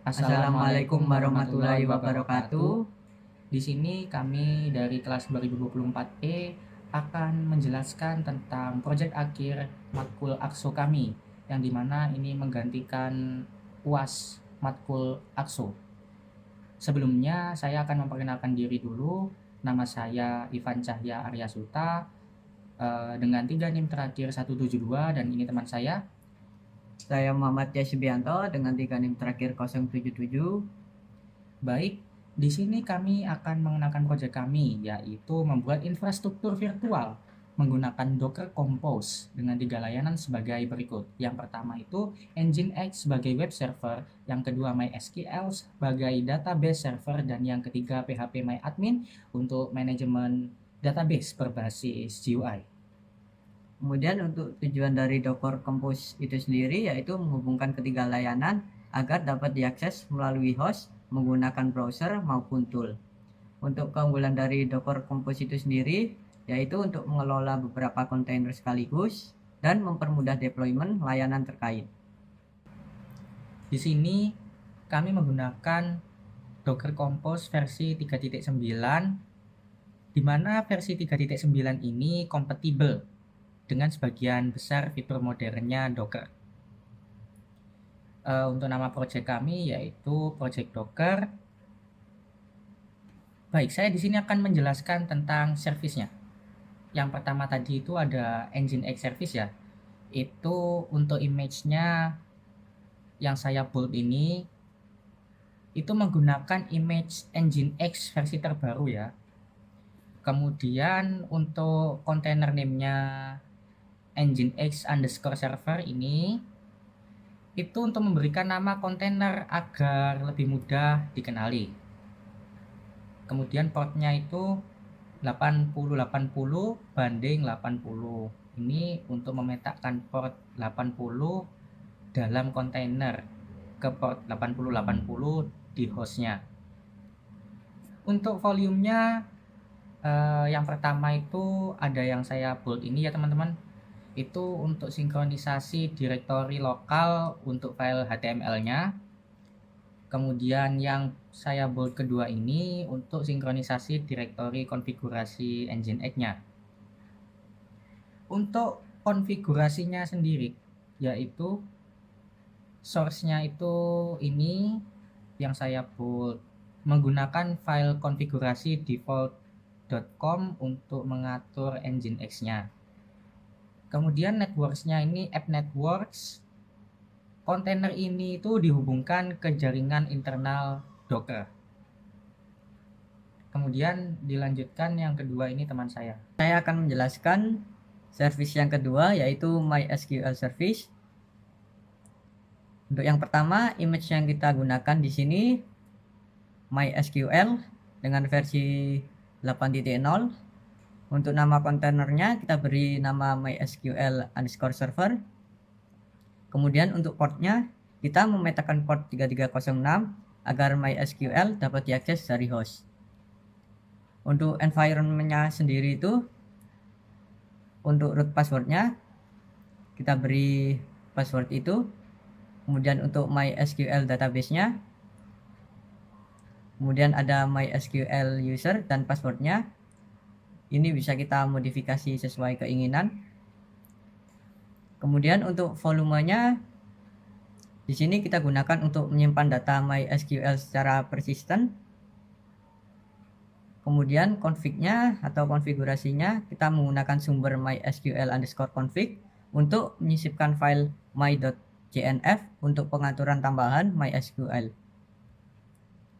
Assalamualaikum warahmatullahi wabarakatuh. Di sini kami dari kelas 2024E akan menjelaskan tentang proyek akhir matkul AKSO kami, yang dimana ini menggantikan UAS matkul AKSO. Sebelumnya saya akan memperkenalkan diri dulu. Nama saya Ivan Cahya Arya Suta, dengan 3 NIM terakhir 172, dan ini teman saya. Saya Muhammad Yasubianto dengan 3 NIM terakhir 077. Baik, di sini kami akan mengenalkan proyek kami, yaitu membuat infrastruktur virtual menggunakan Docker Compose dengan 3 layanan sebagai berikut. Yang pertama itu Nginx sebagai web server, yang kedua MySQL sebagai database server, dan yang ketiga PHPMyAdmin untuk manajemen database berbasis GUI. Kemudian untuk tujuan dari Docker Compose itu sendiri yaitu menghubungkan ketiga layanan agar dapat diakses melalui host menggunakan browser maupun tool. Untuk keunggulan dari Docker Compose itu sendiri yaitu untuk mengelola beberapa kontainer sekaligus dan mempermudah deployment layanan terkait. Di sini kami menggunakan Docker Compose versi 3.9, di mana versi 3.9 ini kompatibel dengan sebagian besar fitur modernnya Docker. Untuk nama proyek kami yaitu Project Docker. Baik, saya di sini akan menjelaskan tentang servisnya. Yang pertama tadi itu ada Nginx service ya. Itu untuk image-nya yang saya build ini itu menggunakan image Nginx versi terbaru ya. Kemudian untuk container name-nya Nginx_server ini itu untuk memberikan nama kontainer agar lebih mudah dikenali. Kemudian portnya itu 8080 banding 80. Ini untuk memetakan port 80 dalam kontainer ke port 8080 di hostnya. Untuk volumenya yang pertama itu ada yang saya build ini ya teman-teman. Itu untuk sinkronisasi directory lokal untuk file HTML-nya. Kemudian yang saya build kedua ini untuk sinkronisasi directory konfigurasi Nginx-nya. Untuk konfigurasinya sendiri yaitu source-nya itu ini yang saya build menggunakan file konfigurasi default.com untuk mengatur Nginx-nya. Kemudian networks-nya ini app networks. Kontainer ini itu dihubungkan ke jaringan internal Docker. Kemudian dilanjutkan yang kedua ini teman saya. Saya akan menjelaskan service yang kedua yaitu MySQL service. Untuk yang pertama, image yang kita gunakan di sini MySQL dengan versi 8.0. Untuk nama kontainernya kita beri nama MySQL_server. Kemudian untuk portnya kita memetakan port 3306 agar MySQL dapat diakses dari host. Untuk environment-nya sendiri itu untuk root passwordnya kita beri password itu. Kemudian untuk MySQL database-nya, kemudian ada MySQL user dan passwordnya. Ini bisa kita modifikasi sesuai keinginan. Kemudian untuk volumenya di sini kita gunakan untuk menyimpan data MySQL secara persisten. Kemudian config-nya atau konfigurasinya kita menggunakan sumber MySQL_config untuk menyisipkan file my.cnf untuk pengaturan tambahan MySQL.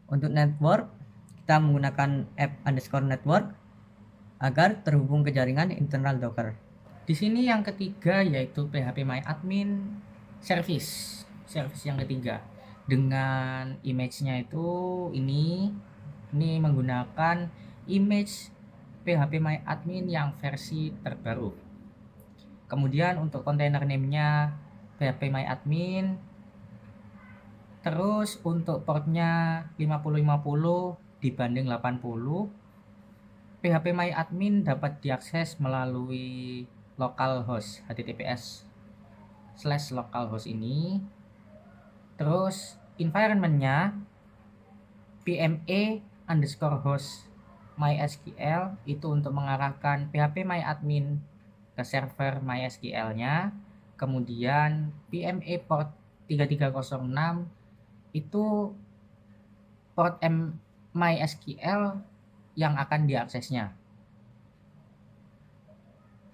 Untuk network kita menggunakan app_network agar terhubung ke jaringan internal Docker. Di sini yang ketiga yaitu PHPMyAdmin service yang ketiga dengan image-nya itu ini menggunakan image PHPMyAdmin yang versi terbaru. Kemudian untuk kontainer name-nya PHPMyAdmin. Terus untuk portnya 5050 dibanding 80. PHPMyAdmin dapat diakses melalui localhost https/localhost ini. Terus environment-nya PMA_host MySQL itu untuk mengarahkan PHP MyAdmin ke server MySQL-nya. Kemudian PMA port 3306 itu port MySQL yang akan diaksesnya.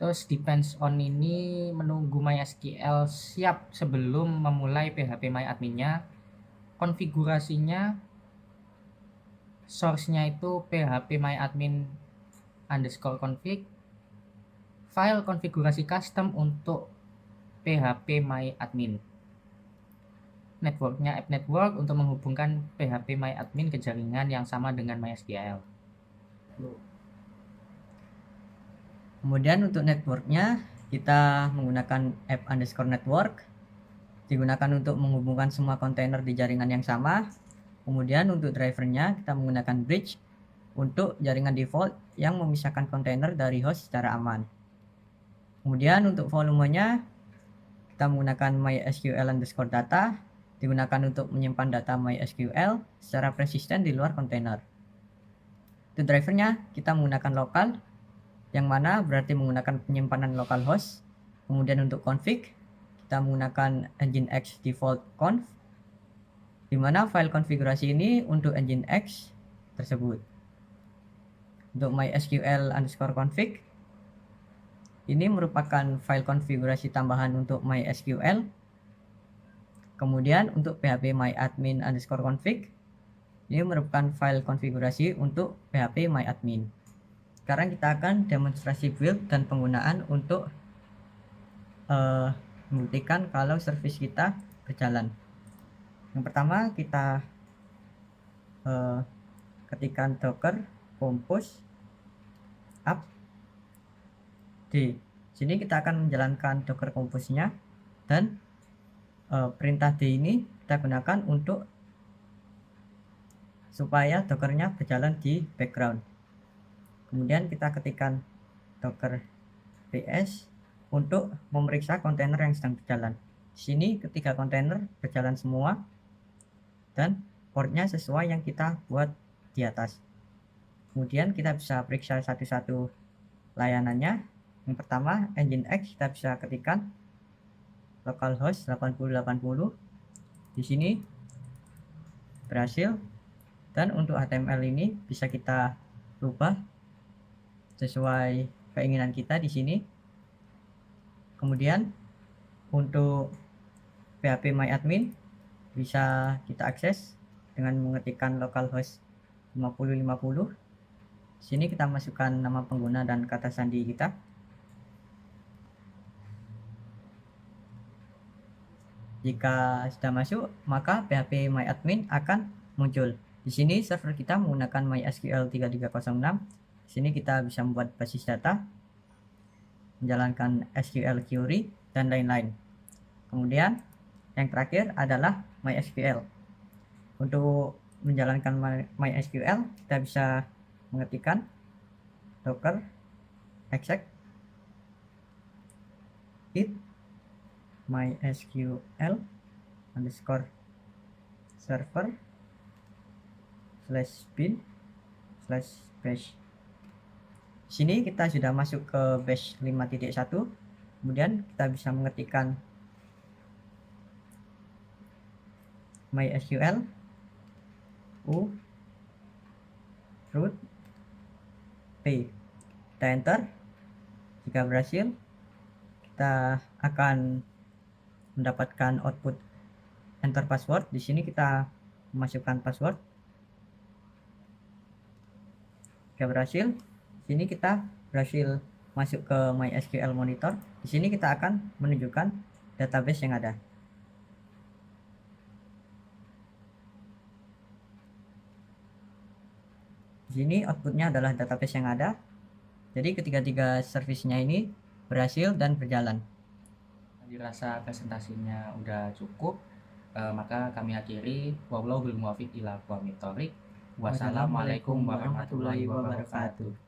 Terus depends on ini menunggu MySQL siap sebelum memulai PHP MyAdmin-nya. Konfigurasinya source-nya itu php myadmin_config, file konfigurasi custom untuk php myadmin. Networknya app network untuk menghubungkan php myadmin ke jaringan yang sama dengan MySQL. Kemudian untuk networknya kita menggunakan app_network, digunakan untuk menghubungkan semua kontainer di jaringan yang sama. Kemudian untuk drivernya kita menggunakan bridge untuk jaringan default yang memisahkan kontainer dari host secara aman. Kemudian untuk volumenya kita menggunakan MySQL_data, digunakan untuk menyimpan data MySQL secara persisten di luar kontainer. Untuk drivernya kita menggunakan lokal, yang mana berarti menggunakan penyimpanan localhost. Kemudian untuk config kita menggunakan nginx default conf, di mana file konfigurasi ini untuk nginx tersebut. Untuk MySQL_config ini merupakan file konfigurasi tambahan untuk MySQL. Kemudian untuk php myadmin_config ini merupakan file konfigurasi untuk php myadmin. Sekarang kita akan demonstrasi build dan penggunaan untuk membuktikan kalau service kita berjalan. Yang pertama kita ketikkan docker compose up d. Sini kita akan menjalankan docker compose-nya, dan perintah d ini kita gunakan untuk supaya dockernya berjalan di background. Kemudian kita ketikkan docker ps untuk memeriksa kontainer yang sedang berjalan. Di sini ketiga kontainer berjalan semua dan portnya sesuai yang kita buat di atas. Kemudian kita bisa periksa satu-satu layanannya. Yang pertama nginx kita bisa ketikkan localhost 8080. Di sini berhasil, dan untuk HTML ini bisa kita rubah sesuai keinginan kita di sini. Kemudian untuk php myadmin bisa kita akses dengan mengetikkan localhost 5050. Sini kita masukkan nama pengguna dan kata sandi kita. Jika sudah masuk, maka php myadmin akan muncul. Di sini server kita menggunakan MySQL 3306. Di sini kita bisa membuat basis data, menjalankan SQL query, dan lain-lain. Kemudian yang terakhir adalah MySQL. Untuk menjalankan MySQL kita bisa mengetikkan docker exec it mysql_server /bin/bash. Sini kita sudah masuk ke bash 5.1. Kemudian kita bisa mengetikkan MySQL root p. Kita enter. Jika berhasil, kita akan mendapatkan output enter password. Di sini kita memasukkan password. Jika berhasil, sini kita berhasil masuk ke MySQL monitor. Di sini kita akan menunjukkan database yang ada. Di sini outputnya adalah database yang ada. Jadi ketiga-tiga servicenya ini berhasil dan berjalan. Dirasa presentasinya udah cukup, maka kami akhiri. Wallahul muwaffiq ila aqwamit thoriq. Wassalamualaikum warahmatullahi wabarakatuh.